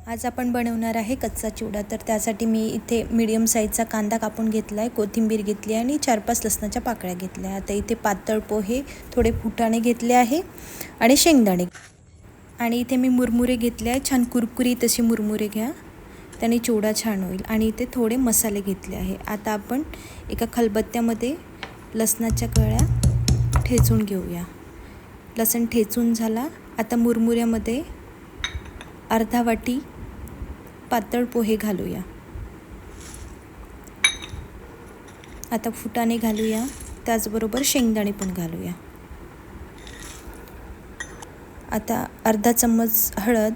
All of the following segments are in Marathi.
आज आपण बनवणार आहे कच्चा चिवडा। तर त्यासाठी मी इथे मीडियम साईजचा कांदा कापून घेतला आहे, कोथिंबीर घेतली आहे आणि 4-5 लसणाच्या पाकळ्या घेतल्या। आता इथे पातळ पोहे, थोडे फुटाणे घेतले आहे आणि शेंगदाणे, आणि इथे मी मुरमुरे घेतले आहे। छान कुरकुरीत असे मुरमुरे घ्या, त्याने चिवडा छान होईल। आणि इथे थोडे मसाले घेतले आहे। आता आपण एका खलबत्त्यामध्ये लसणाच्या कळ्या ठेचून घेऊया। लसण ठेचून झाला। आता मुरमुऱ्यामध्ये अर्धा वाटी पातळ पोहे घालूया। आता फुटाणे घालूया, त्याचबरोबर शेंगदाणे पण घालूया। आता अर्धा चम्मच हळद,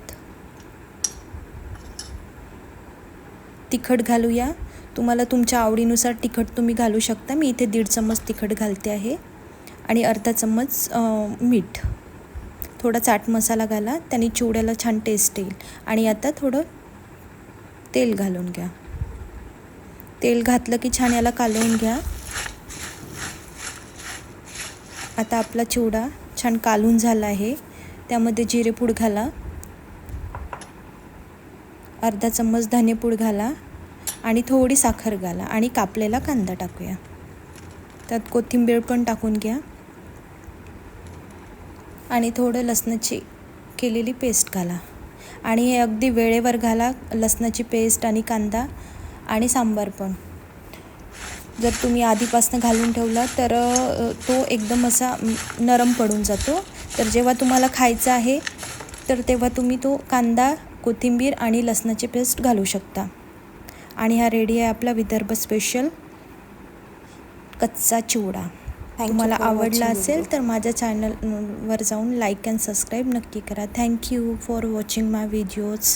तिखट घालूया। तुम्हाला तुमच्या आवडीनुसार तिखट तुम्ही घालू शकता। मी इथे 1.5 चम्मच तिखट घालते आहे आणि अर्धा चम्मच मीठ। थोडा चाट मसाला घाला, त्याने चिवड्याला छान टेस्ट येईल। आणि आता थोडं तेल घालून घ्या। तेल घातलं की छान याला कालवून घ्या। आता आपला चिवडा छान कालवून झाला आहे। त्यामध्ये जिरेपूड घाला, अर्धा चम्मच धनेपूड घाला आणि थोडी साखर घाला आणि कापलेला कांदा टाकूया। त्यात कोथिंबीर पण टाकून घ्या आणि थोडं लसणाची केलेली पेस्ट घाला। आणि हे अगदी वेळेवर घाला, लसणाची पेस्ट आणि कांदा आणि सांबार पण। जर तुम्ही आधीपासून घालून ठेवला तर तो एकदम असा नरम पडून जातो। तर जेव्हा तुम्हाला खायचा आहे तर तेव्हा तुम्ही तो कांदा, कोथिंबीर आणि लसणाची पेस्ट घालू शकता। आणि हा रेडी आहे आपला विदर्भ स्पेशल कच्चा चिवडा। तुम्हाला आवडला असेल तर माझ्या चॅनलवर जाऊन लाईक अँड सबस्क्राईब नक्की करा। Thank you for watching my videos.